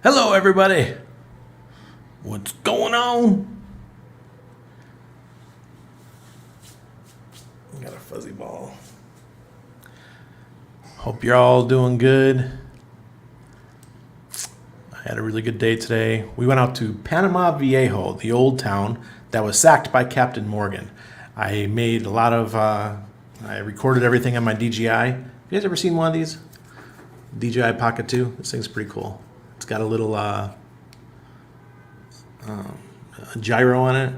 Hello, everybody. What's going on? Got a fuzzy ball. Hope you're all doing good. I had a really good day today. We went out to Panama Viejo, the old town that was sacked by Captain Morgan. I made a lot of, I recorded everything on my DJI. You guys ever seen one of these? DJI Pocket 2? This thing's pretty cool. It's got a little gyro on it.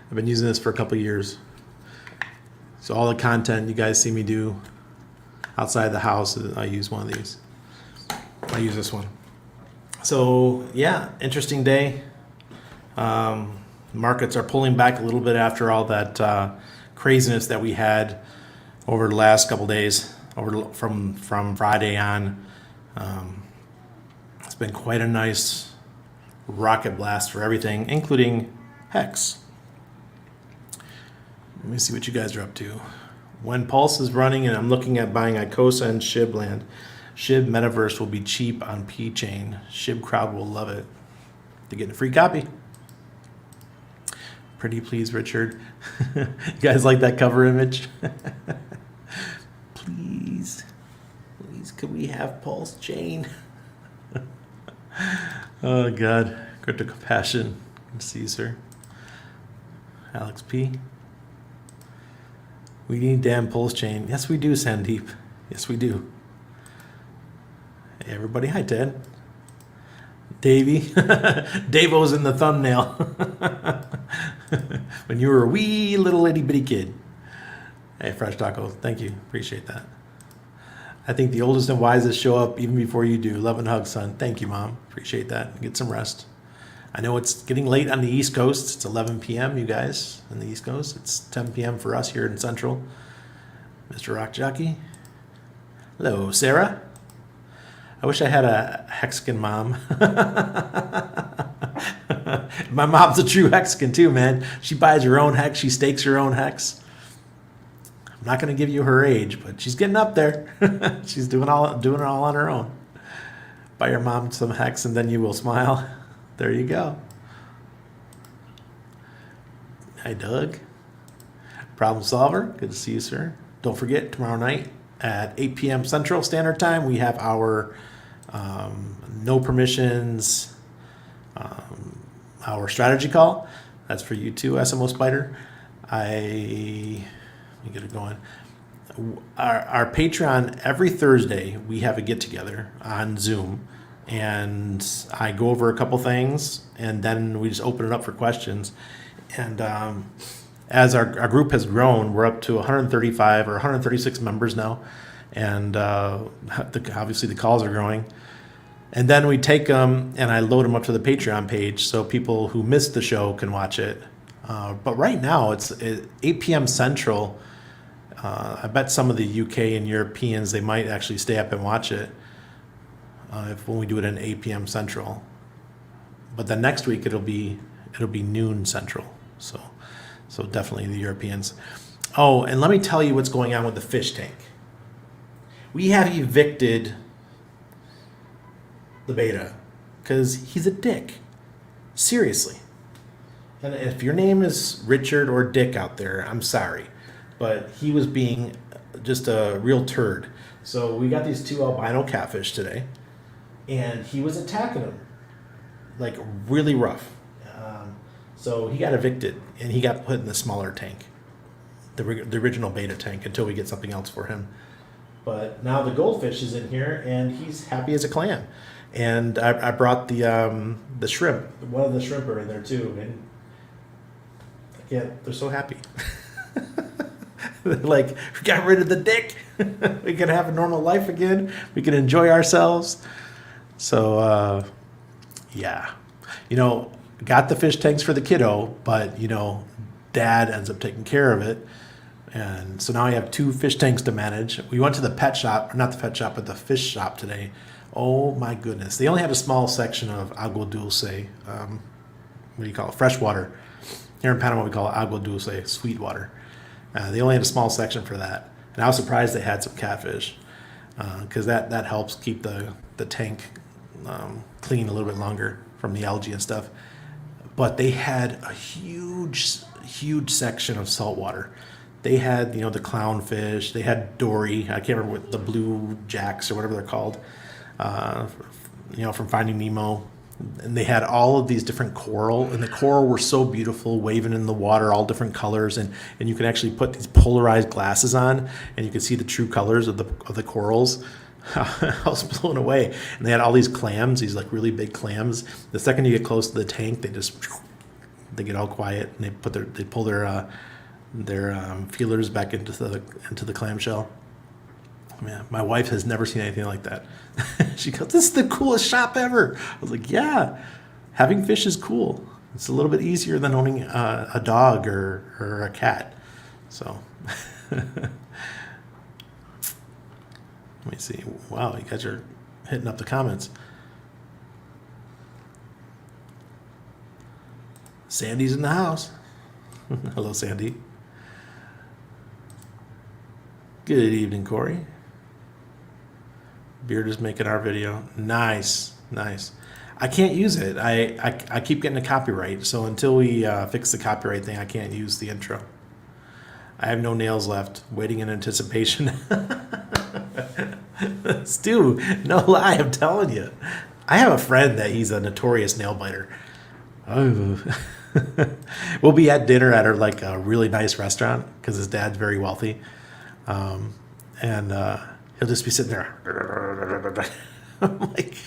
I've been using this for a couple years. So all the content you guys see me do outside the house, I use one of these. I use this one. So yeah, interesting day. Markets are pulling back a little bit after all that craziness that we had over the last couple days, from Friday on. It's been quite a nice rocket blast for everything, including Hex. Let me see what you guys are up to. When Pulse is running and I'm looking at buying Icosa and SHIB land, SHIB Metaverse will be cheap on P-Chain. SHIB crowd will love it. To get a free copy. Pretty please, Richard. You guys like that cover image? Please, could we have Pulsechain? Oh God, crypto compassion. Good to see you, sir. Alex P. We need damn Pulsechain. Yes, we do, Sandeep. Yes, we do. Hey, everybody. Hi, Ted. Davey. Davo's in the thumbnail. When you were a wee little itty bitty kid. Hey, Fresh Taco. Thank you. Appreciate that. I think the oldest and wisest show up even before you do. Love and hug, son. Thank you, Mom. Appreciate that. Get some rest. I know it's getting late on the East Coast. It's 11 p.m., you guys, on the East Coast. It's 10 p.m. for us here in Central. Mr. Rock Jockey. Hello, Sarah. I wish I had a Hexagon mom. My mom's a true Hexagon too, man. She buys her own hex. She stakes her own hex. I'm not going to give you her age, but she's getting up there. She's doing it all on her own. Buy your mom some hex and then you will smile. There you go. Hi, Doug. Problem solver. Good to see you, sir. Don't forget, tomorrow night at 8 p.m. Central Standard Time, we have our no permissions, our strategy call. That's for you too, SMO Spider. Let me get it going. Our Patreon, every Thursday, we have a get-together on Zoom. And I go over a couple things, and then we just open it up for questions. And as our group has grown, we're up to 135 or 136 members now. And obviously the calls are growing. And then we take them and I load them up to the Patreon page so people who missed the show can watch it. But right now it's 8 p.m. Central. I bet some of the UK and Europeans, they might actually stay up and watch it when we do it at 8 p.m. Central. But then next week it'll be noon Central. So definitely the Europeans. Oh, and let me tell you what's going on with the fish tank. We have evicted the beta because he's a dick. Seriously. And if your name is Richard or Dick out there, I'm sorry. But he was being just a real turd. So we got these two albino catfish today. And he was attacking them. Like really rough. So he got evicted. And he got put in the smaller tank. The original beta tank until we get something else for him. But now the goldfish is in here. And he's happy as a clam. And I brought the shrimp. One of the shrimp are in there too. And yeah, they're so happy. Like, we got rid of the dick. We can have a normal life again. We can enjoy ourselves. So, yeah. Got the fish tanks for the kiddo, but, Dad ends up taking care of it. And so now I have 2 fish tanks to manage. We went to the pet shop, or not the pet shop, but the fish shop today. Oh, my goodness. They only had a small section of agua dulce. What do you call it? Fresh water. Here in Panama, we call it agua dulce, sweet water. They only had a small section for that. And I was surprised they had some catfish. because that helps keep the tank clean a little bit longer from the algae and stuff. But they had a huge section of saltwater. They had, the clownfish. They had dory. I can't remember what the blue jacks or whatever they're called. From Finding Nemo. And they had all of these different coral, and the coral were so beautiful, waving in the water, all different colors, and you can actually put these polarized glasses on, and you can see the true colors of the corals. I was blown away. And they had all these clams, these like really big clams. The second you get close to the tank, they get all quiet, and they pull their feelers back into the clamshell. Man, my wife has never seen anything like that. She goes, "This is the coolest shop ever." I was like, "Yeah, having fish is cool. It's a little bit easier than owning a dog or a cat." So, let me see. Wow, you guys are hitting up the comments. Sandy's in the house. Hello, Sandy. Good evening, Corey. Beard is making our video. Nice. I can't use it. I keep getting a copyright. So until we fix the copyright thing, I can't use the intro. I have no nails left. Waiting in anticipation. Stu, no lie, I'm telling you. I have a friend that he's a notorious nail biter. Oh. We'll be at dinner at a really nice restaurant because his dad's very wealthy. He'll just be sitting there. I'm like,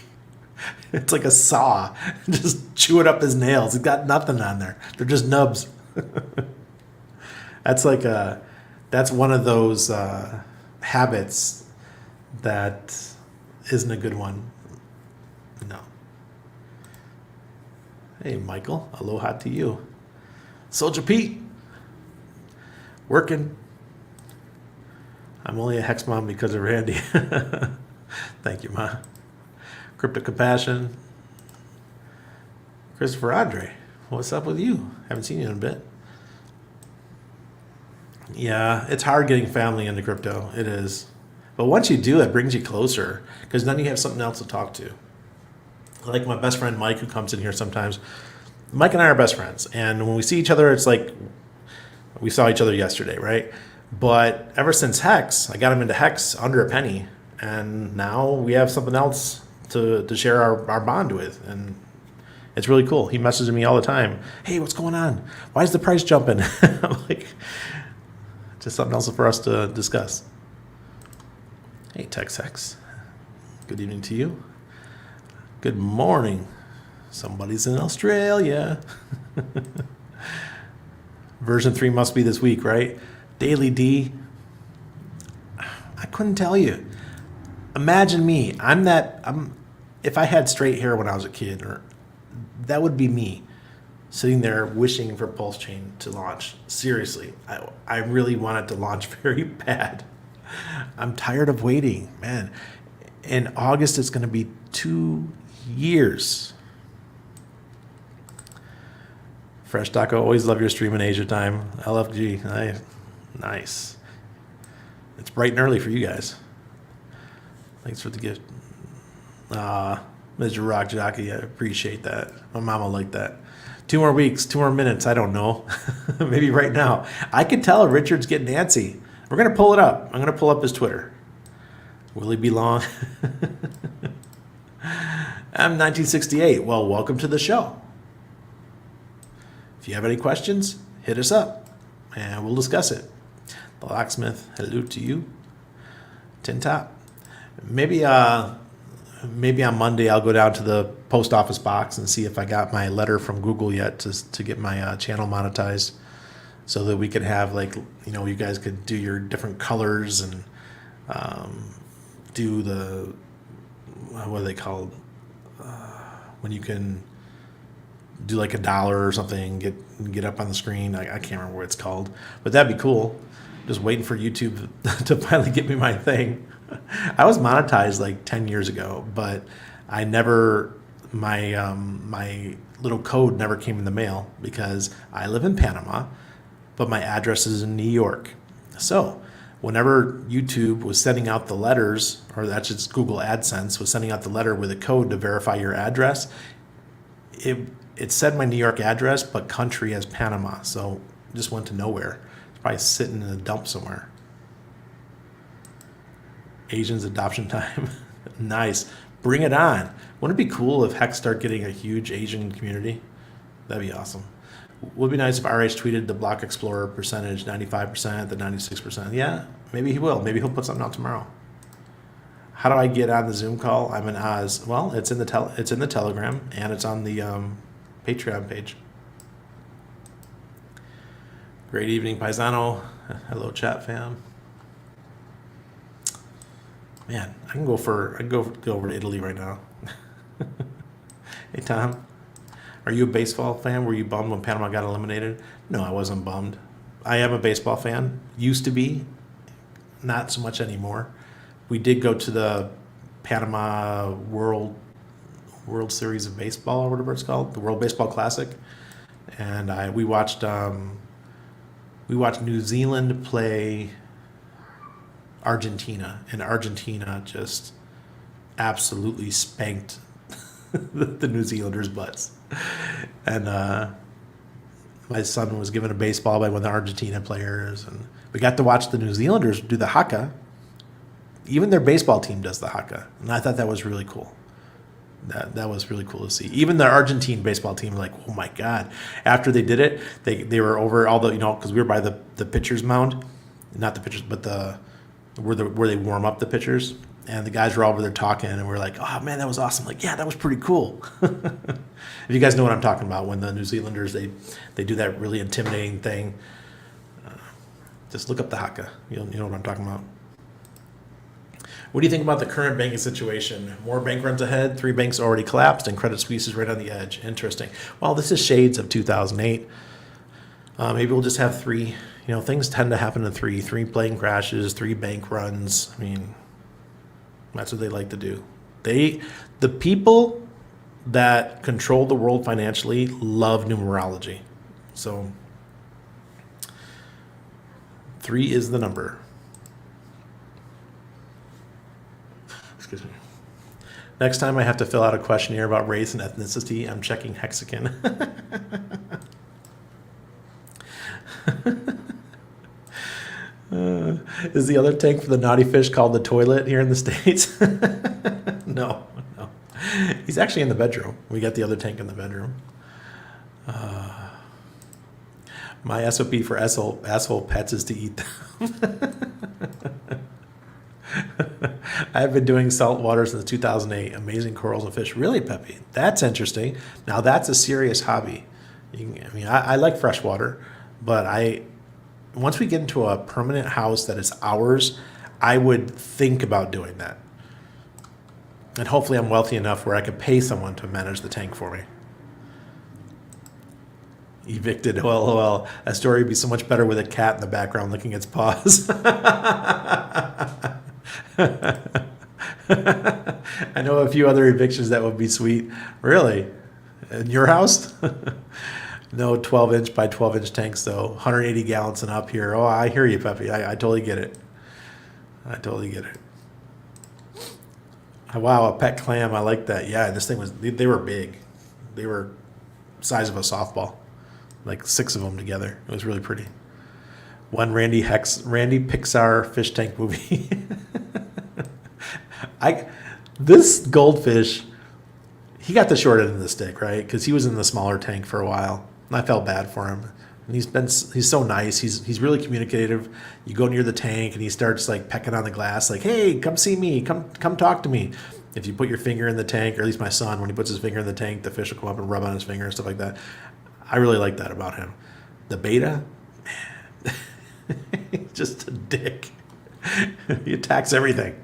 it's like a saw, just chewing up his nails. He's got nothing on there. They're just nubs. That's one of those habits that isn't a good one. No. Hey, Michael. Aloha to you. Soldier Pete. Working. I'm only a hex mom because of Randy. Thank you, Ma. Crypto Compassion. Christopher Andre. What's up with you? Haven't seen you in a bit. Yeah, it's hard getting family into crypto. It is. But once you do, it brings you closer because then you have something else to talk to. Like my best friend Mike, who comes in here sometimes. Mike and I are best friends. And when we see each other, it's like we saw each other yesterday, right? But ever since Hex, I got him into Hex under a penny. And now we have something else to share our bond with. And it's really cool. He messages me all the time. Hey, what's going on? Why is the price jumping? I'm like, just something else for us to discuss. Hey, Tex Hex. Good evening to you. Good morning. Somebody's in Australia. Version 3 must be this week, right? Daily D. I couldn't tell you. Imagine me. If I had straight hair when I was a kid, that would be me sitting there wishing for Pulsechain to launch. Seriously, I really want it to launch very bad. I'm tired of waiting, man. In August, it's going to be 2 years. Fresh Taco, always love your stream in Asia time. LFG, nice. It's bright and early for you guys. Thanks for the gift. Mr. Rock Jockey, I appreciate that. My mama liked that. 2 more weeks, 2 more minutes, I don't know. Maybe right now. I could tell Richard's getting antsy. We're going to pull it up. I'm going to pull up his Twitter. Will he be long? I'm 1968. Well, welcome to the show. If you have any questions, hit us up, and we'll discuss it. The Locksmith, hello to you. Tin Top. Maybe on Monday I'll go down to the post office box and see if I got my letter from Google yet to get my channel monetized, so that we could have you guys could do your different colors and do the what are they called when you can do like $1 or something, get up on the screen. I can't remember what it's called, but that'd be cool. Just waiting for YouTube to finally get me my thing. I was monetized like 10 years ago, but I never, my little code never came in the mail because I live in Panama, but my address is in New York. So whenever YouTube was sending out the letters, or that's just Google AdSense was sending out the letter with a code to verify your address, it said my New York address, but country as Panama. So it just went to nowhere. It's probably sitting in a dump somewhere. Asians adoption time. Nice. Bring it on. Wouldn't it be cool if Hex start getting a huge Asian community? That'd be awesome. Would be nice if RH tweeted the Block Explorer percentage, 95%, the 96%. Yeah, maybe he will. Maybe he'll put something out tomorrow. How do I get on the Zoom call? I'm in Oz. Well, it's in the Telegram, and it's on the Patreon page. Great evening, Paisano. Hello, chat fam. Man, I go over to Italy right now. Hey, Tom. Are you a baseball fan? Were you bummed when Panama got eliminated? No, I wasn't bummed. I am a baseball fan. Used to be. Not so much anymore. We did go to the Panama World Series of Baseball, or whatever it's called, the World Baseball Classic, and we watched New Zealand play Argentina, and Argentina just absolutely spanked the New Zealanders' butts. And my son was given a baseball by one of the Argentina players, and we got to watch the New Zealanders do the haka. Even their baseball team does the haka, and I thought that was really cool. That was really cool to see. Even the Argentine baseball team, like, oh my God! After they did it, they were over all the, because we were by the pitcher's mound, not the pitchers, but where they warm up the pitchers, and the guys were all over there talking, and we were like, oh man, that was awesome! Like, yeah, that was pretty cool. If you guys know what I'm talking about, when the New Zealanders they do that really intimidating thing, just look up the haka. You know what I'm talking about. What do you think about the current banking situation? More bank runs ahead, 3 banks already collapsed, and Credit Suisse is right on the edge. Interesting. Well, this is shades of 2008. Maybe we'll just have 3. Things tend to happen in 3. 3 plane crashes, 3 bank runs. I mean, that's what they like to do. The people that control the world financially love numerology. So 3 is the number. Excuse me. Next time I have to fill out a questionnaire about race and ethnicity, I'm checking Hexagon. Is the other tank for the naughty fish called the toilet here in the States? No. He's actually in the bedroom. We got the other tank in the bedroom. My SOP for asshole pets is to eat them. I've been doing salt water since 2008. Amazing corals and fish. Really, Peppy? That's interesting. Now, that's a serious hobby. I like fresh water, but once we get into a permanent house that is ours, I would think about doing that. And hopefully I'm wealthy enough where I could pay someone to manage the tank for me. Evicted, LOL. That story would be so much better with a cat in the background licking its paws. I know a few other evictions that would be sweet. Really? In your house? No 12-inch by 12-inch tanks, though. 180 gallons and up here. Oh, I hear you, Peppy. I totally get it. Wow, a pet clam. I like that. Yeah, this thing they were big. They were size of a softball. Like 6 of them together. It was really pretty. One Randy Pixar fish tank movie. This goldfish, he got the short end of the stick, right? Because he was in the smaller tank for a while. And I felt bad for him. And he's so nice. He's really communicative. You go near the tank and he starts like pecking on the glass, like, hey, come see me, come talk to me. If you put your finger in the tank, or at least my son, when he puts his finger in the tank, the fish will come up and rub on his finger and stuff like that. I really like that about him. The beta, man, just a dick. He attacks everything.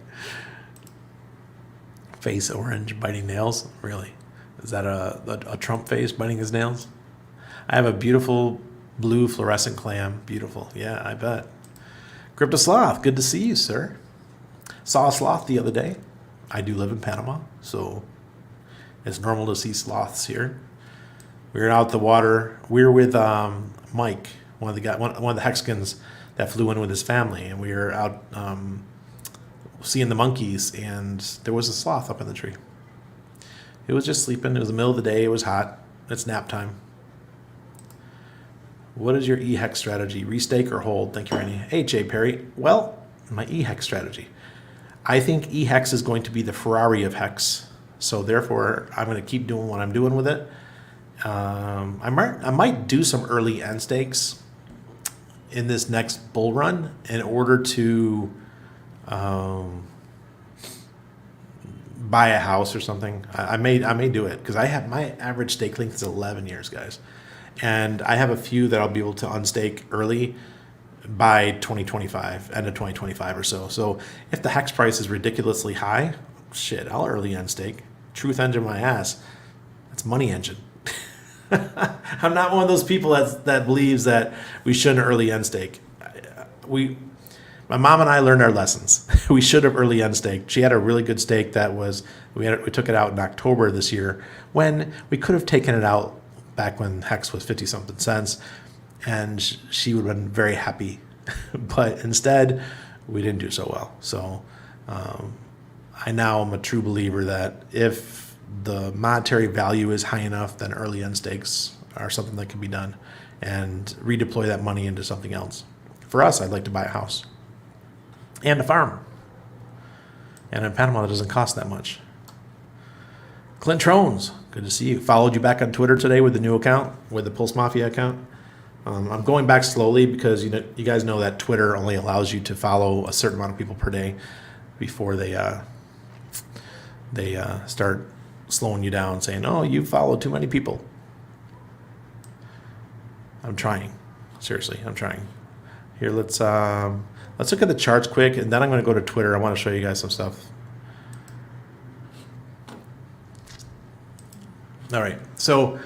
Face orange, biting nails. Really? Is that a Trump face biting his nails? I have a beautiful blue fluorescent clam. Beautiful. Yeah, I bet. Crypto Sloth, good to see you, sir. Saw a sloth the other day. I do live in Panama, so it's normal to see sloths here. We were out the water. We were with Mike, one of the Hexagons that flew in with his family, and we were out seeing the monkeys, and there was a sloth up in the tree. It was just sleeping. It was the middle of the day. It was hot. It's nap time. What is your e-hex strategy? Restake or hold? Thank you, Randy. Hey, Jay Perry. Well, my e-hex strategy. I think e-hex is going to be the Ferrari of hex. So therefore, I'm going to keep doing what I'm doing with it. I might do some early end stakes in this next bull run in order to buy a house or something. I may do it because I have my average stake length is 11 years, guys, and I have a few that I'll be able to unstake early by 2025, end of 2025 or so. So if the hex price is ridiculously high, shit, I'll early unstake. Truth engine my ass. That's money engine. I'm not one of those people that believes that we shouldn't early unstake. My mom and I learned our lessons. We should have early unstaked. She had a really good stake that was we took it out in October this year when we could have taken it out back when hex was 50 something cents, and she would have been very happy. But instead, we didn't do so well. So I now am a true believer that if the monetary value is high enough, then early unstakes are something that can be done and redeploy that money into something else. For us, I'd like to buy a house and a farm. And in Panama, it doesn't cost that much. Clint Trones, good to see you. Followed you back on Twitter today with the new account, with the Pulse Mafia account. I'm going back slowly because you guys know that Twitter only allows you to follow a certain amount of people per day before they start slowing you down, saying, "Oh, you follow too many people." I'm trying. Seriously, I'm trying. Here, let's look at the charts quick, and then I'm going to go to Twitter. I want to show you guys some stuff. All right, so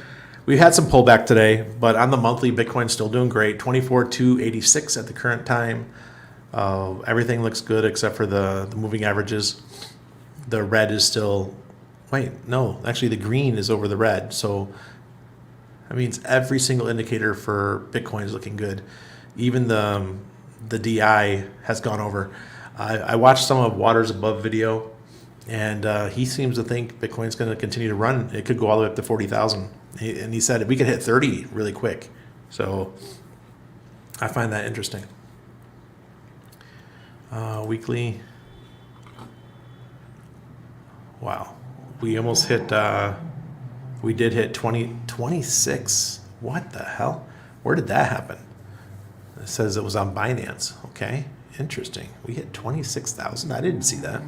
we had some pullback today, but on the monthly, Bitcoin's still doing great. 24,286 at the current time. Everything looks good except for the moving averages. The red is still. Wait, no, actually the green is over the red. So that means every single indicator for Bitcoin is looking good. Even the DI has gone over. I watched some of Waters Above video, and he seems to think Bitcoin's going to continue to run. It could go all the way up to 40,000. And he said we could hit 30 really quick. So I find that interesting. Weekly. Wow. We almost hit, we did hit 26. What the hell? Where did that happen? It says it was on Binance. Okay, interesting. We hit 26,000. I didn't see that.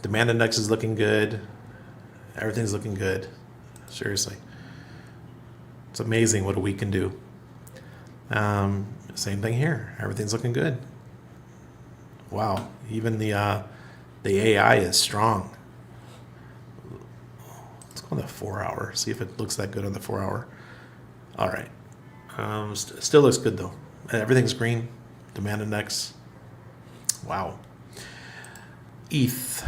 Demand index is looking good. Everything's looking good. Seriously. It's amazing what a week can do. Same thing here. Everything's looking good. Wow. Even the AI is strong. On the 4 hour, see if it looks that good on the 4 hour. All right, still looks good though. Everything's green. Demand index. Wow. ETH.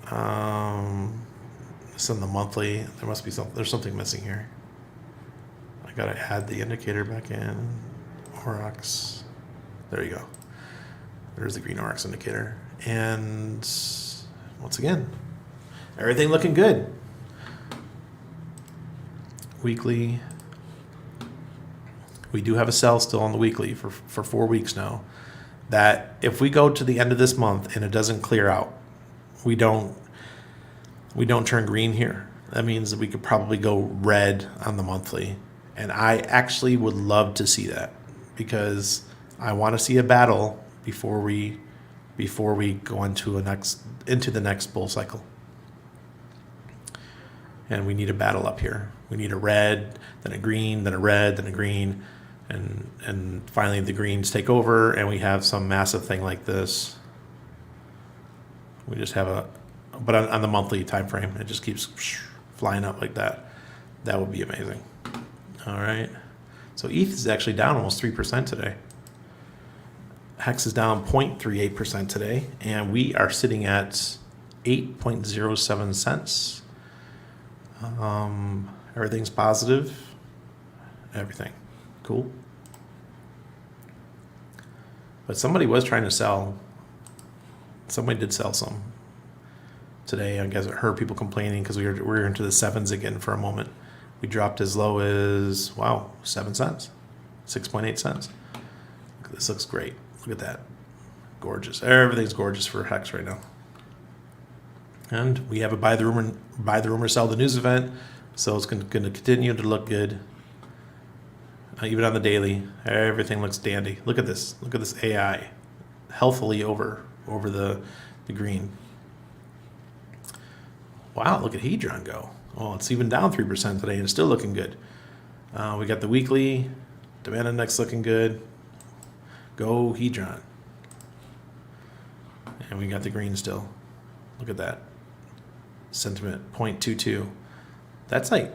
It's on the monthly. There must be something. There's something missing here. I gotta add the indicator back in. Aurochs. There you go. There's the green Aurochs indicator. And once again, everything looking good. Weekly. We do have a sell still on the weekly for 4 weeks now. That if we go to the end of this month and it doesn't clear out, we don't turn green here. That means that we could probably go red on the monthly. And I actually would love to see that because I want to see a battle before we go into the next bull cycle. And we need a battle up here. We need a red, then a green, then a red, then a green, and finally the greens take over, and we have some massive thing like this. We just have but on the monthly time frame, it just keeps flying up like that. That would be amazing. All right. So ETH is actually down almost 3% today. Hex is down 0.38% today, and we are sitting at 8.07 cents. Everything's positive. Everything. Cool. But somebody was trying to sell. Somebody did sell some today. I guess I heard people complaining because we were into the sevens again for a moment. We dropped as low as 7 cents, 6.8 cents. This looks great. Look at that, gorgeous. Everything's gorgeous for Hex right now. And we have a buy the rumor, sell the news event, so it's going to continue to look good. Even on the daily, everything looks dandy. Look at this. Look at this AI, healthily over the green. Wow, look at Hedron go. Oh, it's even down 3% today, and it's still looking good. We got the weekly demand index looking good. Go Hedron. And we got the green still. Look at that. Sentiment 0.22. That's like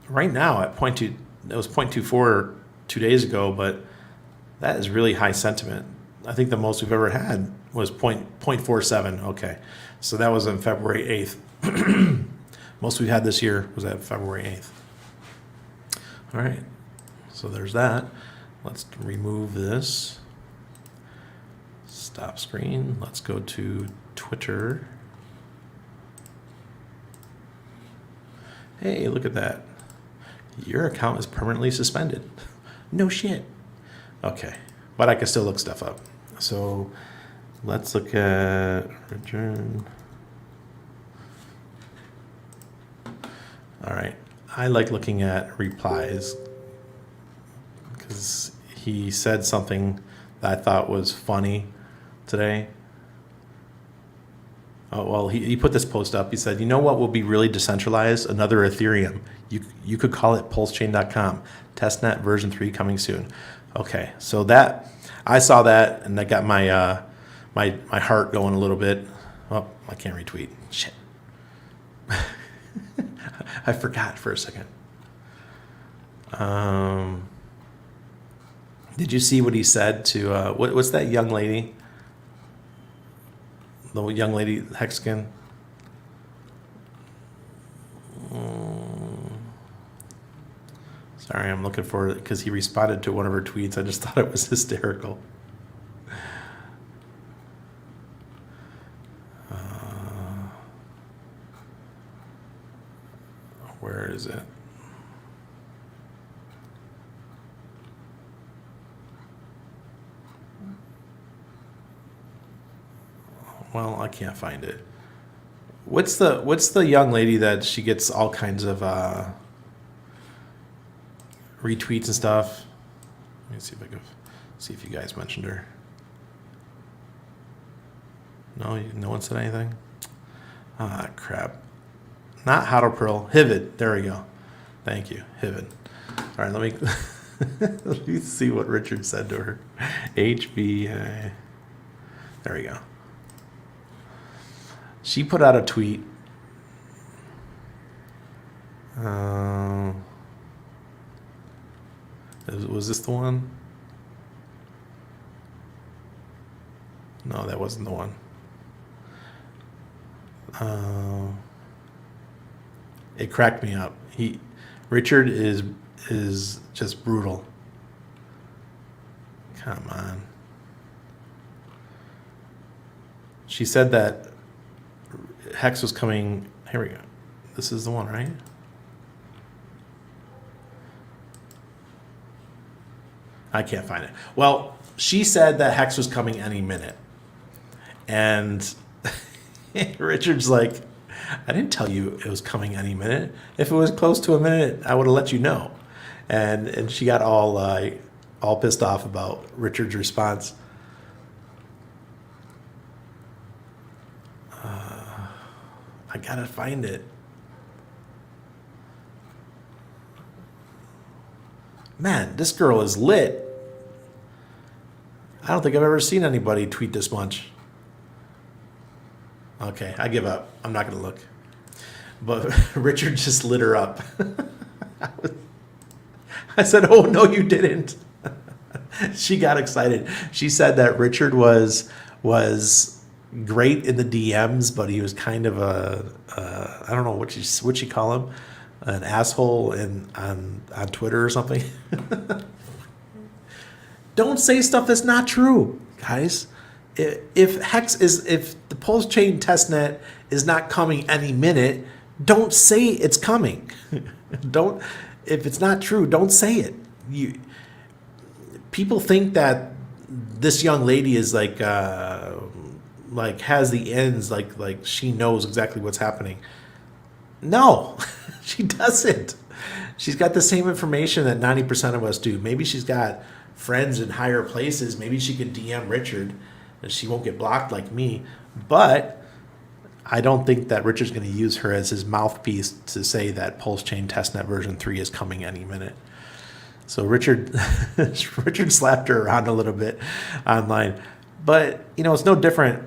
right now at 0.2. It was 0.24 2 days ago, but that is really high sentiment. I think the most we've ever had was 0.47. Okay, so that was on February 8th. Most we've had this year was at February 8th. All right, so there's that. Let's remove this. Stop screen. Let's go to Twitter. Hey, look at that. Your account is permanently suspended. No shit. Okay, but I can still look stuff up. So let's look at return. All right, I like looking at replies because he said something that I thought was funny today. Oh, well, he put this post up. He said, you know what will be really decentralized? Another Ethereum. You could call it Pulsechain.com. Testnet version 3 coming soon. Okay, so that I saw that and that got my my heart going a little bit. Oh, I can't retweet. Shit. I forgot for a second. Did you see what he said to what's that young lady? The young lady, Hexagon. Sorry, I'm looking for it because he responded to one of her tweets. I just thought it was hysterical. Where is it? Well, I can't find it. What's the young lady that she gets all kinds of retweets and stuff? Let me see if I can see if you guys mentioned her. No one said anything. Ah, crap. Not Hodl Pearl. Hivid. There we go. Thank you, Hivid. All right, let me let me see what Richard said to her. HB. There we go. She put out a tweet. Was this the one? No, that wasn't the one. It cracked me up. Richard is just brutal. Come on. She said that Hex was coming. Here we go. This is the one, right? I can't find it. Well, she said that Hex was coming any minute. And Richard's like, I didn't tell you it was coming any minute. If it was close to a minute, I would have let you know. And she got all pissed off about Richard's response. I gotta find it. Man, this girl is lit. I don't think I've ever seen anybody tweet this much. Okay, I give up. I'm not gonna look. But Richard just lit her up. I said, oh, no, you didn't. She got excited. She said that Richard was great in the DMs, but he was kind of I don't know what she call him, an asshole on Twitter or something. Don't say stuff that's not true. guys. If the Pulsechain testnet is not coming any minute, don't say it's coming. Don't If it's not true, don't say it. People think that this young lady is like has the ends, like she knows exactly what's happening. No, she doesn't. She's got the same information that 90% of us do. Maybe she's got friends in higher places. Maybe she could DM Richard and she won't get blocked like me. But I don't think that Richard's going to use her as his mouthpiece to say that Pulsechain testnet version 3 is coming any minute. So Richard slapped her around a little bit online. But, it's no different.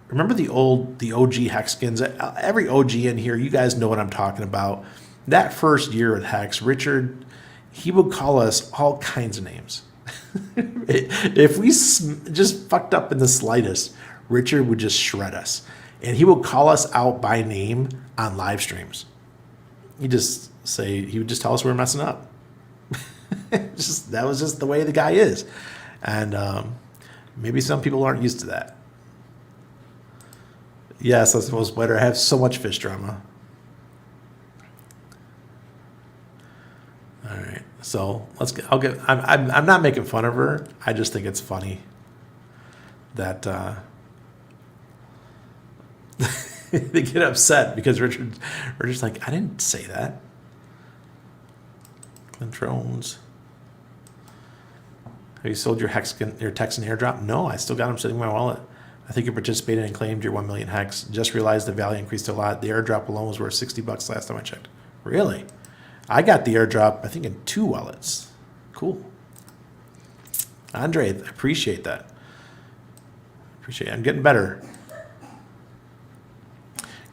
Remember the OG Hexkins? Every OG in here, you guys know what I'm talking about. That first year at Hex, Richard, he would call us all kinds of names. If we just fucked up in the slightest, Richard would just shred us. And he would call us out by name on live streams. He would just tell us we're messing up. That was just the way the guy is. And maybe some people aren't used to that. Yes, that's the most better. I have so much fish drama. All right, so I'm not making fun of her. I just think it's funny that they get upset because Richard's like, I didn't say that. Drones. Have you sold your Texan airdrop? No, I still got them sitting in my wallet. I think you participated and claimed your 1 million hex. Just realized the value increased a lot. The airdrop alone was worth $60 last time I checked. Really? I got the airdrop, I think, in 2 wallets. Cool. Andre, I appreciate that. I'm getting better.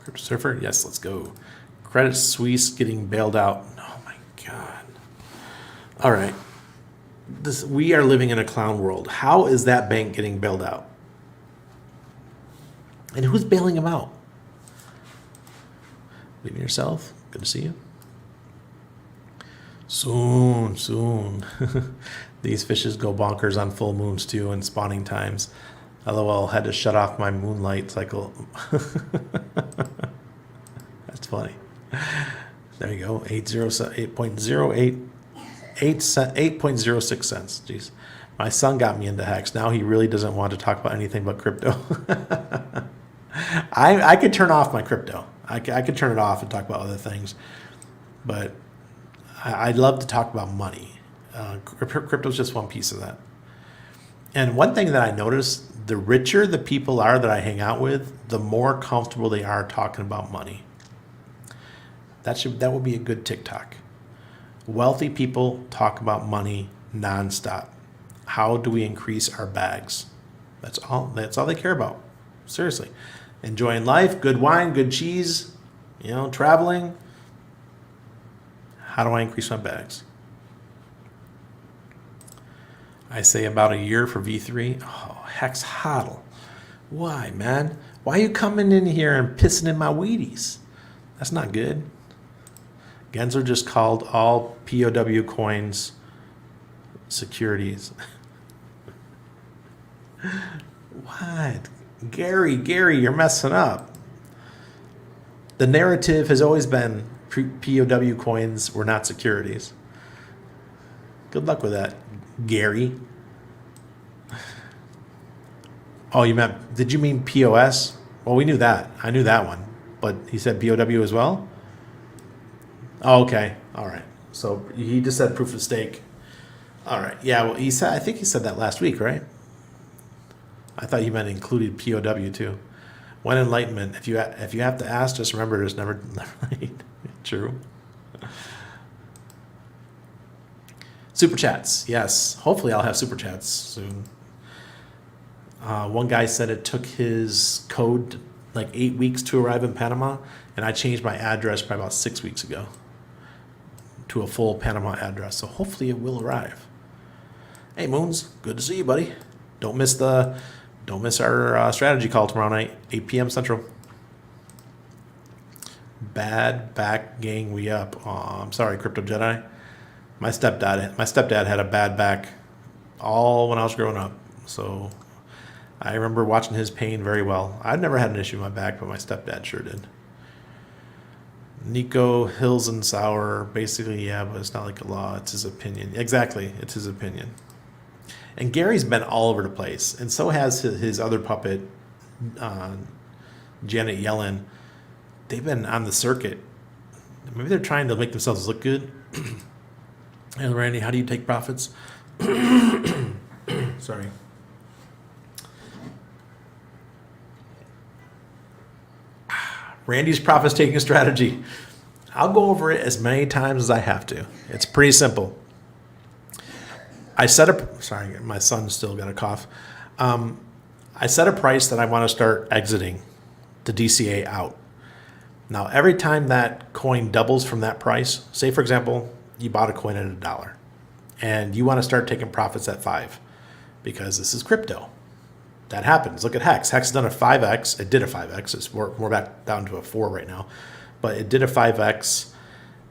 Crypto Surfer? Yes, let's go. Credit Suisse getting bailed out. Oh, my God. All right. We are living in a clown world. How is that bank getting bailed out? And who's bailing them out? Leaving yourself? Good to see you. Soon. These fishes go bonkers on full moons too and spawning times. LOL, had to shut off my moonlight cycle. That's funny. There you go. 8.06 cents. Jeez. My son got me into Hex. Now he really doesn't want to talk about anything but crypto. I could turn off my crypto. I could turn it off and talk about other things. But I'd love to talk about money. Crypto is just one piece of that. And one thing that I noticed, the richer the people are that I hang out with, the more comfortable they are talking about money. That would be a good TikTok. Wealthy people talk about money nonstop. How do we increase our bags? That's all they care about. Seriously. Enjoying life, good wine, good cheese, traveling. How do I increase my bags? I say about a year for V3. Oh, Hex Hodl. Why, man? Why are you coming in here and pissing in my Wheaties? That's not good. Gensler just called all POW coins securities. What? Gary, you're messing up. The narrative has always been POW coins were not securities. Good luck with that, Gary. Oh, did you mean POS? Well, we knew that. I knew that one. But he said POW as well? Oh, okay. All right. So he just said proof of stake. All right. Yeah, well, I think he said that last week, right? I thought he meant included POW too. When enlightenment, if you have to ask, just remember there's never late. True. Super chats, yes. Hopefully I'll have super chats soon. One guy said it took his code like 8 weeks to arrive in Panama, and I changed my address probably about 6 weeks ago to a full Panama address. So hopefully it will arrive. Hey Moons, good to see you, buddy. Don't miss our strategy call tomorrow night, 8 p.m. Central. Bad back gang, we up. Oh, I'm sorry, Crypto Jedi. My stepdad had a bad back all when I was growing up. So I remember watching his pain very well. I've never had an issue with my back, but my stepdad sure did. Nico Hills and Sour, basically, yeah, but it's not like a law. It's his opinion. Exactly, it's his opinion. And Gary's been all over the place, and so has his other puppet, uh, Janet Yellen. They've been on the circuit. Maybe they're trying to make themselves look good. And Randy, how do you take profits? Sorry. Randy's profits taking strategy. I'll go over it as many times as I have to. It's pretty simple. Sorry, my son's still got a cough. I set a price that I want to start exiting the DCA out. Now, every time that coin doubles from that price, say for example, you bought a coin at $1 and you want to start taking profits at 5 because this is crypto. That happens. Look at Hex. Hex has done a 5x. It did a 5x. It's more back down to a 4 right now. But it did a 5x.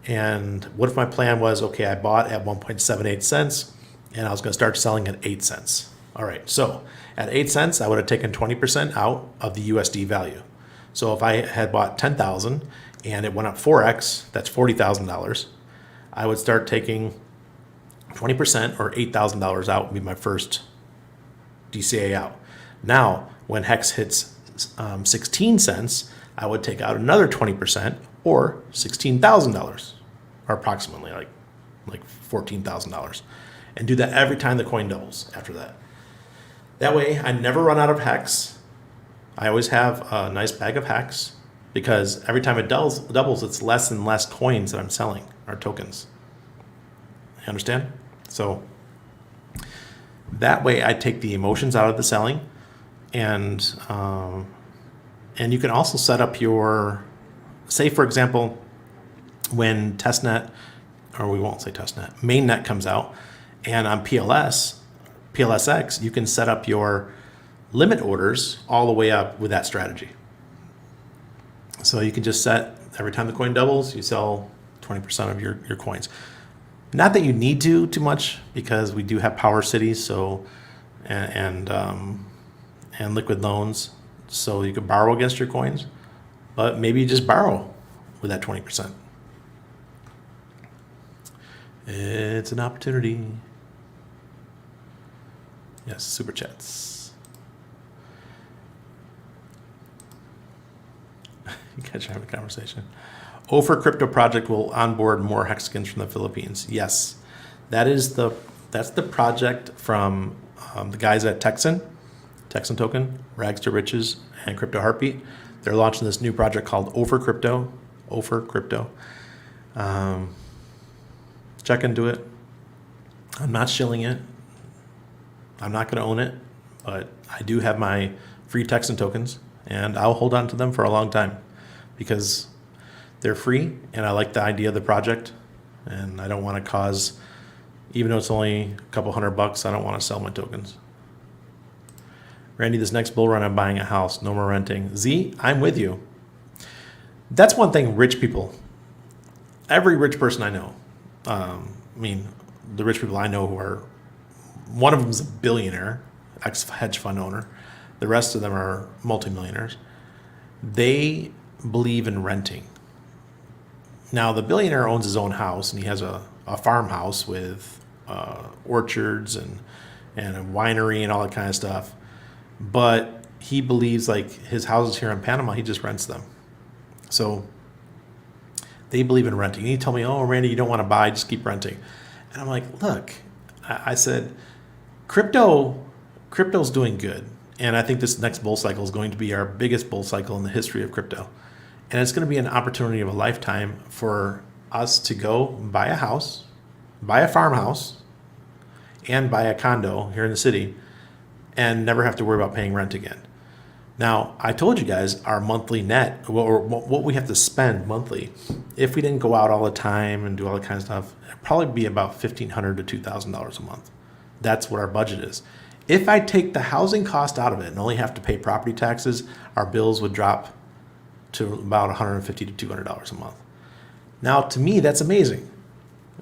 And what if my plan was, okay, I bought at 1.78 cents and I was going to start selling at 8 cents. All right. So at 8 cents, I would have taken 20% out of the USD value. So if I had bought 10,000 and it went up 4x, that's $40,000. I would start taking 20% or $8,000 out would be my first DCA out. Now, when Hex hits 16 cents, I would take out another 20% or $16,000, or approximately like $14,000, and do that every time the coin doubles after that. That way, I never run out of Hex. I always have a nice bag of Hex because every time it doubles, it's less and less coins that I'm selling, or tokens. You understand? So that way, I take the emotions out of the selling, and you can also set up your, say for example, when testnet, or we won't say testnet, mainnet comes out, and on PLSX, you can set up your limit orders all the way up with that strategy. So you can just set every time the coin doubles, you sell 20% of your coins. Not that you need to too much because we do have power cities, so and liquid loans, so you could borrow against your coins, but maybe you just borrow with that 20%. It's an opportunity. Yes, super chats. You guys are having a conversation. Ofer Crypto Project will onboard more hexagons from the Philippines. Yes, that's the project from the guys at Texan Token, Rags to Riches, and Crypto Heartbeat. They're launching this new project called Ofer Crypto. Check into it. I'm not shilling it. I'm not going to own it, but I do have my free Texan tokens, and I'll hold on to them for a long time because they're free, and I like the idea of the project, and I don't want to cause, even though it's only a couple $100, I don't want to sell my tokens. Randy, this next bull run, I'm buying a house. No more renting. Z, I'm with you. That's one thing rich people, every rich person I know, the rich people I know who are, one of them is a billionaire, ex-hedge fund owner. The rest of them are multimillionaires. They believe in renting. Now, the billionaire owns his own house, and he has a farmhouse with orchards and a winery and all that kind of stuff. But he believes like his houses here in Panama, he just rents them. So they believe in renting. And he told me, oh, Randy, you don't want to buy, just keep renting. And I'm like, look, I said, crypto's doing good. And I think this next bull cycle is going to be our biggest bull cycle in the history of crypto. And it's going to be an opportunity of a lifetime for us to go buy a house, buy a farmhouse, and buy a condo here in the city and never have to worry about paying rent again. Now, I told you guys our monthly net, or what we have to spend monthly, if we didn't go out all the time and do all that kind of stuff, it'd probably be about $1,500 to $2,000 a month. That's what our budget is. If I take the housing cost out of it and only have to pay property taxes, our bills would drop to about $150 to $200 a month. Now, to me, that's amazing.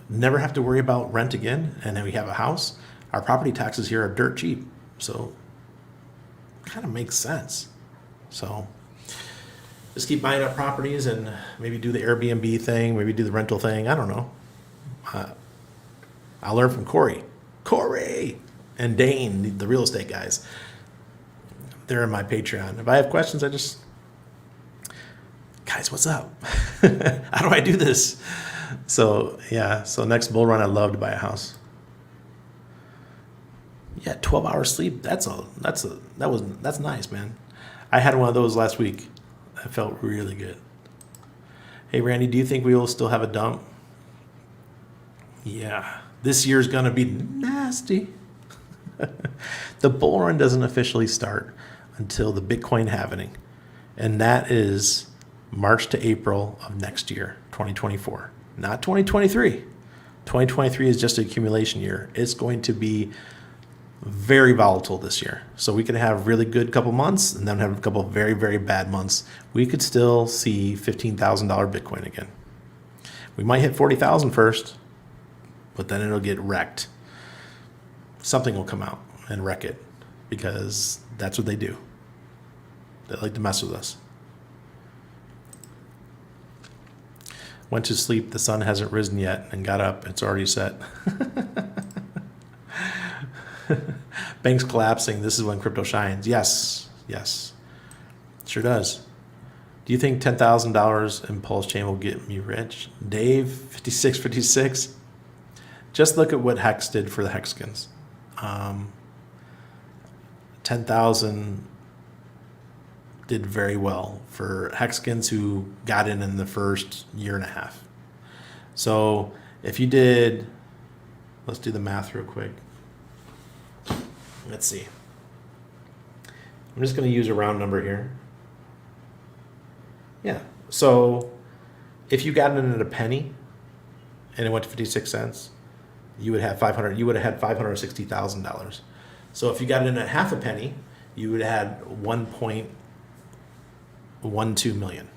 Never have to worry about rent again, and then we have a house. Our property taxes here are dirt cheap, so kind of makes sense. So just keep buying up properties and maybe do the Airbnb thing, maybe do the rental thing. I don't know. I'll learn from Corey and Dane, the real estate guys. They're in my Patreon. If I have questions, guys, what's up? How do I do this? So yeah, so next bull run, I'd love to buy a house. Yeah, 12 hours sleep. That's nice, man. I had one of those last week. I felt really good. Hey, Randy, do you think we will still have a dump? Yeah, this year's gonna be nasty. The bull run doesn't officially start until the Bitcoin halving, and that is March to April of next year, 2024, not 2023. 2023 is just an accumulation year. It's going to be very volatile this year. So we could have really good couple months and then have a couple of very, very bad months. We could still see $15,000 Bitcoin again. We might hit 40,000 first, but then it'll get wrecked. Something will come out and wreck it because that's what they do. They like to mess with us. Went to sleep, the sun hasn't risen yet, and got up, it's already set. Banks collapsing, this is when crypto shines. Yes, sure does. Do you think $10,000 in Pulsechain will get me rich? Dave, 5656. Just look at what Hex did for the Hexkins. 10,000 did very well for Hexkins who got in the first year and a half. So if you did, let's do the math real quick. Let's see. I'm just going to use a round number here. Yeah. So if you got in at a penny and it went to 56 cents, you would have had $560,000. So if you got in at half a penny, you would have had 1.12 million.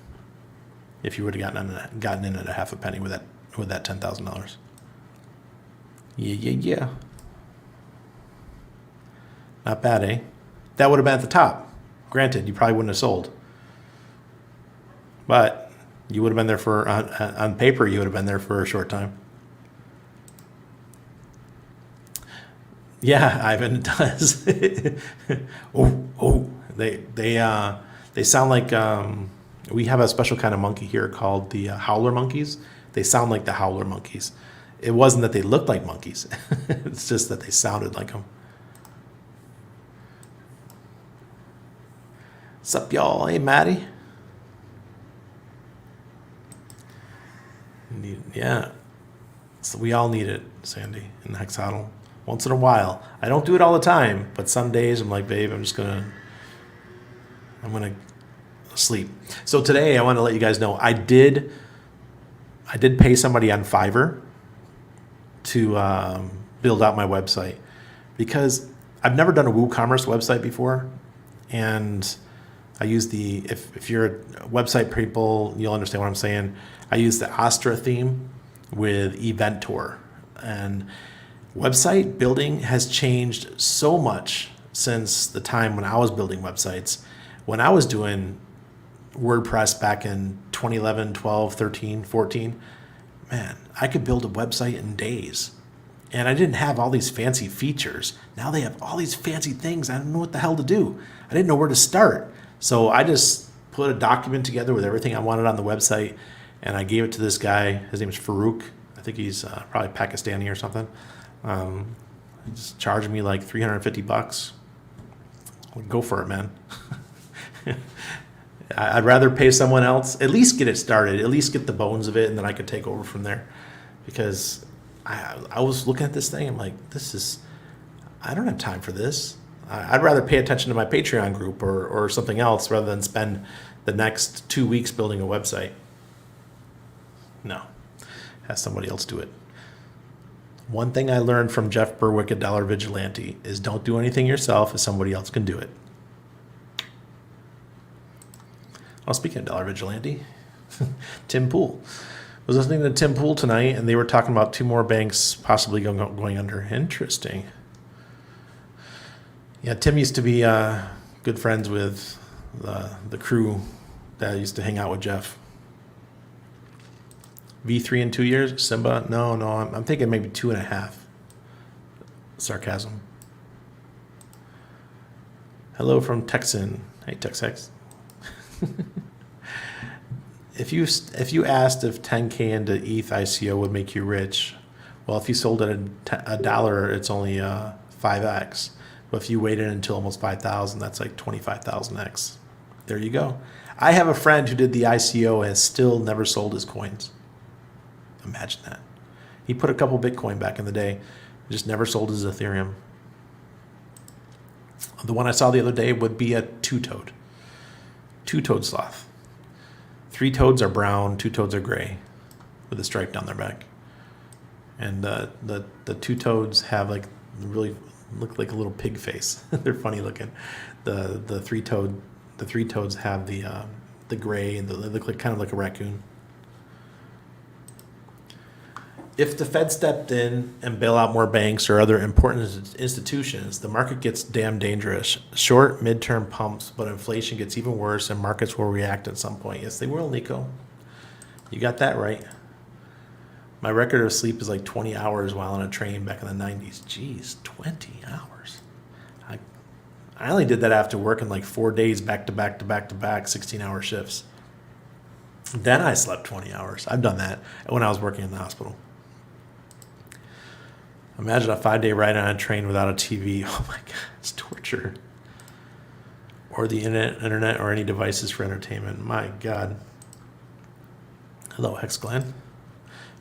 If you would have gotten in at a half a penny with that $10,000. Yeah. Not bad, eh? That would have been at the top. Granted, you probably wouldn't have sold. But you would have been there on paper, you would have been there for a short time. Yeah, Ivan does. They sound like we have a special kind of monkey here called the howler monkeys. They sound like the howler monkeys. It wasn't that they looked like monkeys. It's just that they sounded like them. What's up, y'all? Hey, Maddie. Yeah. So we all need it, Sandy, in the Hexadal. Once in a while. I don't do it all the time, but some days I'm like, babe, I'm gonna sleep. So today I want to let you guys know I did pay somebody on Fiverr to build out my website because I've never done a WooCommerce website before, and I use if you're a website people, you'll understand what I'm saying. I use the Astra theme with Eventor, and website building has changed so much since the time when I was building websites. When I was doing WordPress back in 2011, 12, 13, 14, man, I could build a website in days. And I didn't have all these fancy features. Now they have all these fancy things. I don't know what the hell to do. I didn't know where to start. So I just put a document together with everything I wanted on the website, and I gave it to this guy. His name is Farouk. I think he's probably Pakistani or something. He's charging me like $350. Go for it, man. I'd rather pay someone else, at least get it started, at least get the bones of it, and then I could take over from there. Because I was looking at this thing, I'm like, I don't have time for this. I'd rather pay attention to my Patreon group or something else rather than spend the next 2 weeks building a website. No, have somebody else do it. One thing I learned from Jeff Berwick at Dollar Vigilante is don't do anything yourself if somebody else can do it. Oh, speaking of Dollar Vigilante, Tim Pool. I was listening to Tim Pool tonight, and they were talking about 2 more banks possibly going under. Interesting. Yeah, Tim used to be good friends with the crew that used to hang out with Jeff. V3 in 2 years? Simba? No, I'm thinking maybe 2.5. Sarcasm. Hello from Texan. Hey, Texex. If you asked if 10K into ETH ICO would make you rich, well, if you sold it at $1, it's only 5x. But if you waited until almost 5,000, that's like 25,000x. There you go. I have a friend who did the ICO and has still never sold his coins. Imagine that. He put a couple Bitcoin back in the day, just never sold his Ethereum. The one I saw the other day would be a two-toed sloth. 3 toads are brown, 2 toads are gray, with a stripe down their back. And the 2 toads have like really look like a little pig face. They're funny looking. The three toads have the gray and they look like kind of like a raccoon. If the Fed stepped in and bail out more banks or other important institutions, the market gets damn dangerous. Short, midterm pumps, but inflation gets even worse and markets will react at some point. Yes, they will, Nico. You got that right. My record of sleep is like 20 hours while on a train back in the 90s. Jeez, 20 hours. I only did that after working like 4 days back to back, 16-hour shifts. Then I slept 20 hours. I've done that when I was working in the hospital. Imagine a 5-day ride on a train without a TV. Oh my God, it's torture. Or the internet or any devices for entertainment. My God. Hello, Hex Glenn.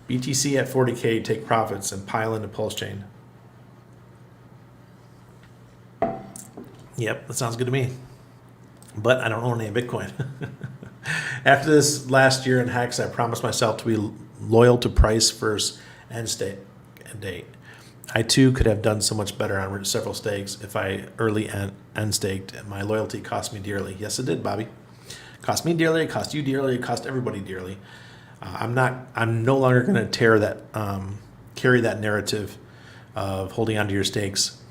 BTC at 40K, take profits and pile into Pulsechain. Yep, that sounds good to me. But I don't own any Bitcoin. After this last year in Hex, I promised myself to be loyal to price first and date. I too could have done so much better on several stakes if I early end staked, and my loyalty cost me dearly. Yes, it did, Bobby. Cost me dearly, it cost you dearly, it cost everybody dearly. I'm no longer going to carry that narrative of holding on to your stakes.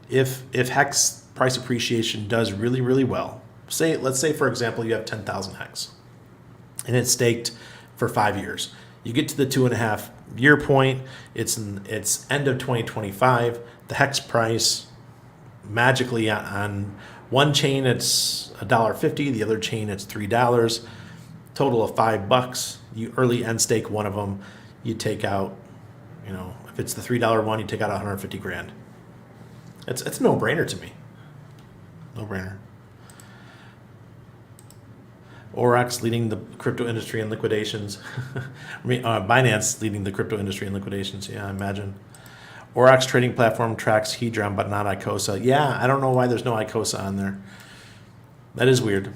If Hex price appreciation does really, really well, let's say for example you have 10,000 Hex, and it's staked for 5 years. You get to the 2.5 year point. It's end of 2025. The Hex price magically on one chain it's $1.50, the other chain it's $3. Total of $5. You early end stake one of them. You take out, if it's the $3 one, you take out 150 grand. It's a no-brainer to me. No-brainer. Aurochs leading the crypto industry in liquidations. Binance leading the crypto industry in liquidations. Yeah, I imagine. Aurochs trading platform tracks Hedron, but not ICOSA. Yeah, I don't know why there's no ICOSA on there. That is weird.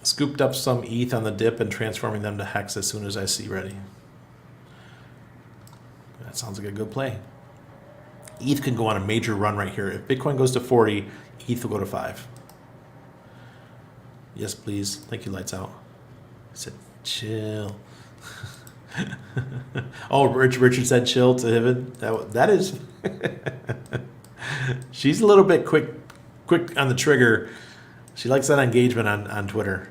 Scooped up some ETH on the dip and transforming them to Hex as soon as I see ready. That sounds like a good play. ETH can go on a major run right here. If Bitcoin goes to 40, ETH will go to 5. Yes, please. Thank you, lights out. I said, chill. Oh, Richard said chill to Hiven. That is... She's a little bit quick on the trigger. She likes that engagement on Twitter.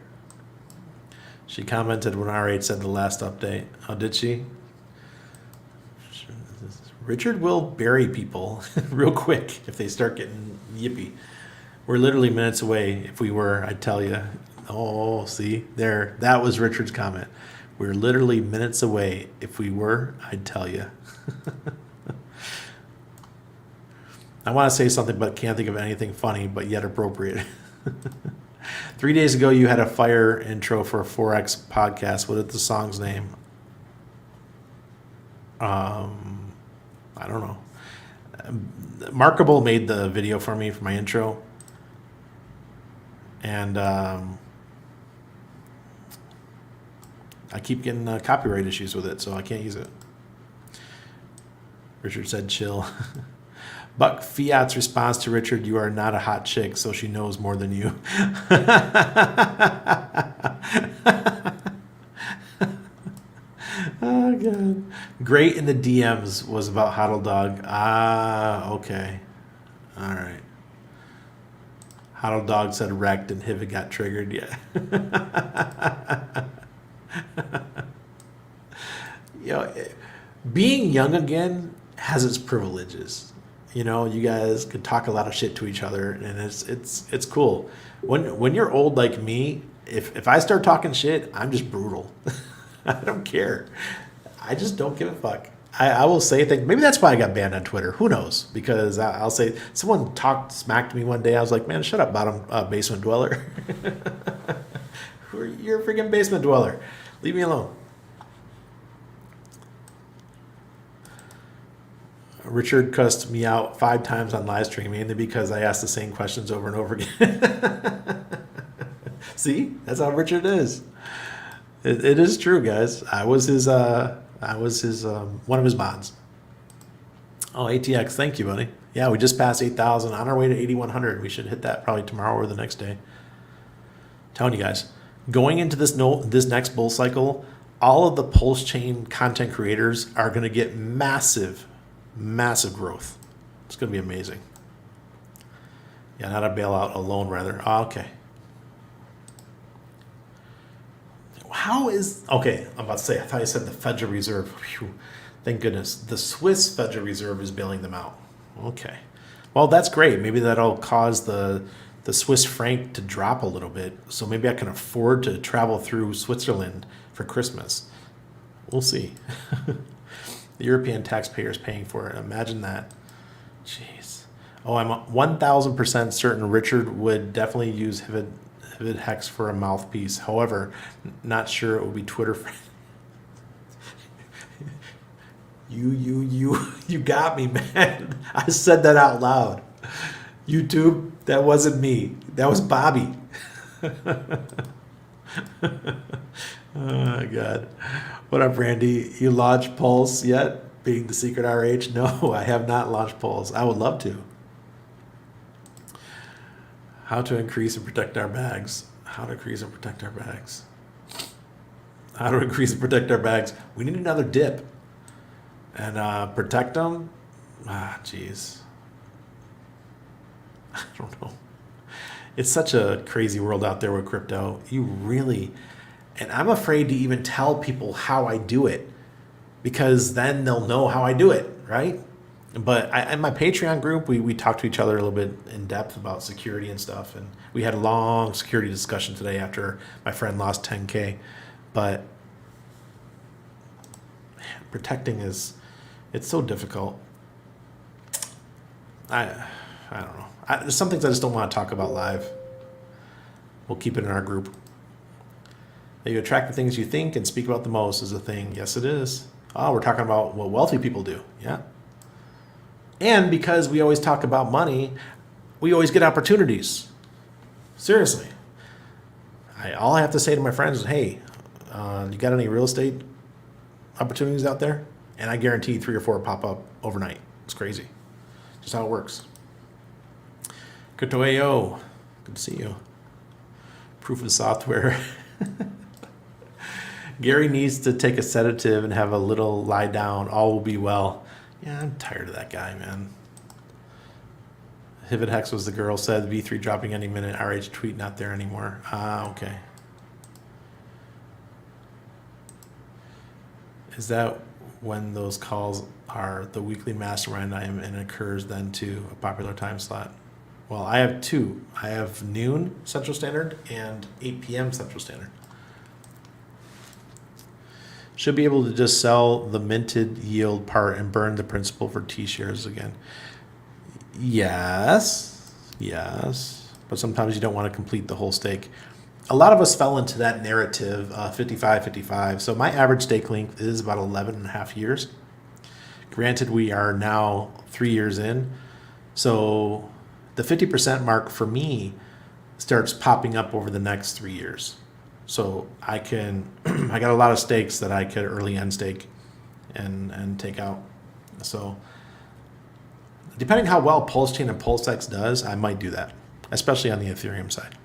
She commented when R8 said the last update. Oh, did she? Richard will bury people real quick if they start getting yippy. We're literally minutes away. If we were, I'd tell you. Oh, see? There. That was Richard's comment. We're literally minutes away. If we were, I'd tell you. I want to say something, but can't think of anything funny, but yet appropriate. 3 days ago, you had a fire intro for a 4X podcast. What is the song's name? I don't know. Markable made the video for me for my intro. And I keep getting copyright issues with it, so I can't use it. Richard said chill. Buck Fiat's response to Richard, you are not a hot chick, so she knows more than you. Oh, God. Great in the DMs was about Hodl Dog. Ah, okay. All right. Huddle Dog said wrecked and Hiv got triggered. Yeah. You know, being young again has its privileges. You know, you guys can talk a lot of shit to each other, and it's cool. When you're old like me, if I start talking shit, I'm just brutal. I don't care. I just don't give a fuck. I will say things. Maybe that's why I got banned on Twitter. Who knows? Because I'll say someone smacked me one day. I was like, man, shut up, basement dweller. You're a freaking basement dweller. Leave me alone. Richard cussed me out 5 times on live stream, mainly because I asked the same questions over and over again. See, that's how Richard is. It is true, guys. I was his one of his bonds. Oh, ATX, thank you, buddy. Yeah, we just passed 8,000 on our way to 8,100. We should hit that probably tomorrow or the next day. Telling you guys, going into this next bull cycle, all of the Pulsechain content creators are going to get massive growth. It's going to be amazing. Yeah, not a bailout, a loan rather. Oh, okay. Okay, I'm about to say, I thought you said the Federal Reserve. Whew, thank goodness. The Swiss Federal Reserve is bailing them out. Okay. Well, that's great. Maybe that'll cause the Swiss franc to drop a little bit. So maybe I can afford to travel through Switzerland for Christmas. We'll see. The European taxpayers paying for it. Imagine that. Jeez. Oh, I'm 1,000% certain Richard would definitely use Hivid Hex for a mouthpiece. However, not sure it would be Twitter friendly. You got me, man. I said that out loud. YouTube, that wasn't me. That was Bobby. Oh, God. What up, Randy? You launched Pulse yet? Being the secret RH? No, I have not launched Pulse. I would love to. How to increase and protect our bags. How to increase and protect our bags. How to increase and protect our bags. We need another dip. And protect them? Ah, jeez. I don't know. It's such a crazy world out there with crypto. You really... And I'm afraid to even tell people how I do it, because then they'll know how I do it, right? But in my Patreon group, we talked to each other a little bit in depth about security and stuff. And we had a long security discussion today after my friend lost 10K. But man, protecting it's so difficult. I don't know. There's some things I just don't want to talk about live. We'll keep it in our group. That you attract the things you think and speak about the most is a thing. Yes, it is. Oh, we're talking about what wealthy people do. Yeah. And because we always talk about money, we always get opportunities. Seriously. All I have to say to my friends is, hey, you got any real estate opportunities out there? And I guarantee 3 or 4 pop up overnight. It's crazy. Just how it works. Crypto AO. Good to see you. Proof of software. Gary needs to take a sedative and have a little lie down. All will be well. Yeah, I'm tired of that guy, man. Hivid Hex was the girl said V3 dropping any minute. RH tweet not there anymore. Okay. Is that when those calls are the weekly mastermind I am in occurs then to a popular time slot? Well, I have 2. I have noon Central Standard and 8 p.m. Central Standard. Should be able to just sell the minted yield part and burn the principal for T shares again. Yes. But sometimes you don't want to complete the whole stake. A lot of us fell into that narrative, 55-55. So my average stake length is about 11 and a half years. Granted, we are now 3 years in. So the 50% mark for me starts popping up over the next 3 years. So I got a lot of stakes that I could early end stake and take out. So depending how well Pulsechain and Pulsex does, I might do that, especially on the Ethereum side.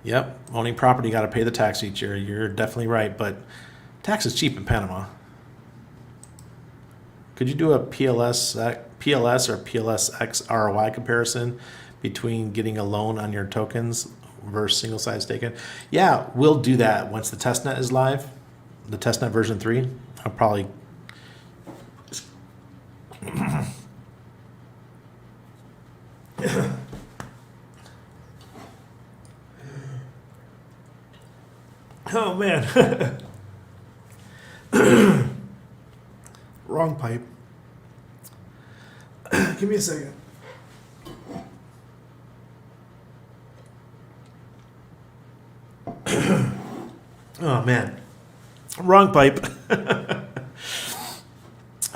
Yep, owning property, got to pay the tax each year. You're definitely right, but tax is cheap in Panama. Could you do a PLS PLS or PLSX ROI comparison between getting a loan on your tokens versus single side staking. Yeah, we'll do that once the testnet is live, the testnet version 3. I'll probably oh man. Wrong pipe. Give me a second. Oh man. Wrong pipe.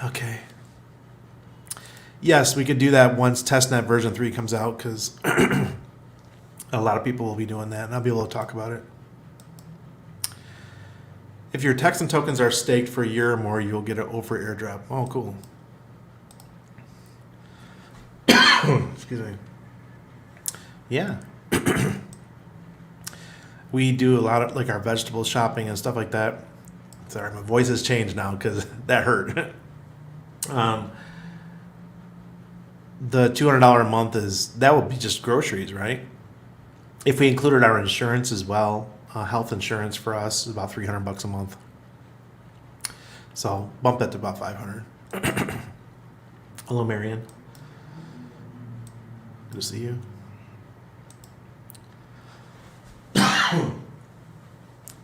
Okay. Yes, we could do that once testnet version 3 comes out, because a lot of people will be doing that, and I'll be able to talk about it. If your Texan tokens are staked for a year or more, you'll get an over airdrop. Oh, cool. Excuse me. Yeah. We do a lot of like our vegetable shopping and stuff like that. Sorry, my voice has changed now because that hurt. The $200 a month that would be just groceries, right? If we included our insurance as well, health insurance for us is about $300 a month. So bump that to about $500. Hello, Marion. Good to see you.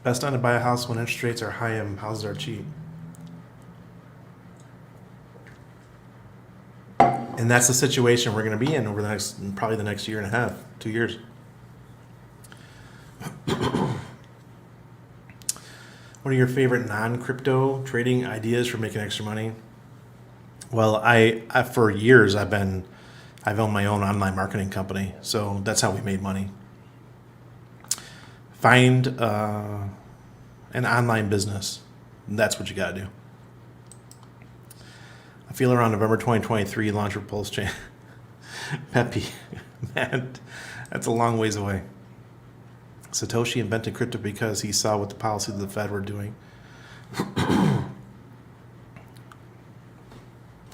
Best time to buy a house when interest rates are high and houses are cheap. And that's the situation we're going to be in over probably the next year and a half, 2 years. What are your favorite non-crypto trading ideas for making extra money? Well, I for years I've owned my own online marketing company, so that's how we made money. Find an online business. That's what you got to do. I feel around November 2023 launch for Pulsechain. Peppy, man, that's a long ways away. Satoshi invented crypto because he saw what the policies of the Fed were doing.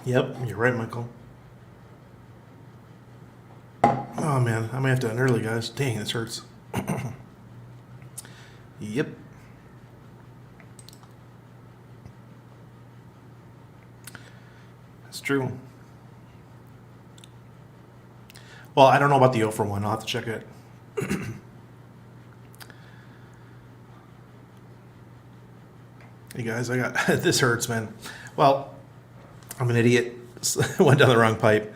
Yep, you're right, Michael. Oh man, I might have to end early, guys. Dang, this hurts. Yep. It's true. Well, I don't know about the Oprah one. I'll have to check it. Hey guys, I got this hurts, man. Well, I'm an idiot. Went down the wrong pipe.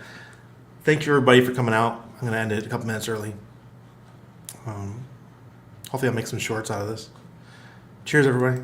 Thank you everybody for coming out. I'm gonna end it a couple minutes early. Hopefully I'll make some shorts out of this. Cheers, everybody.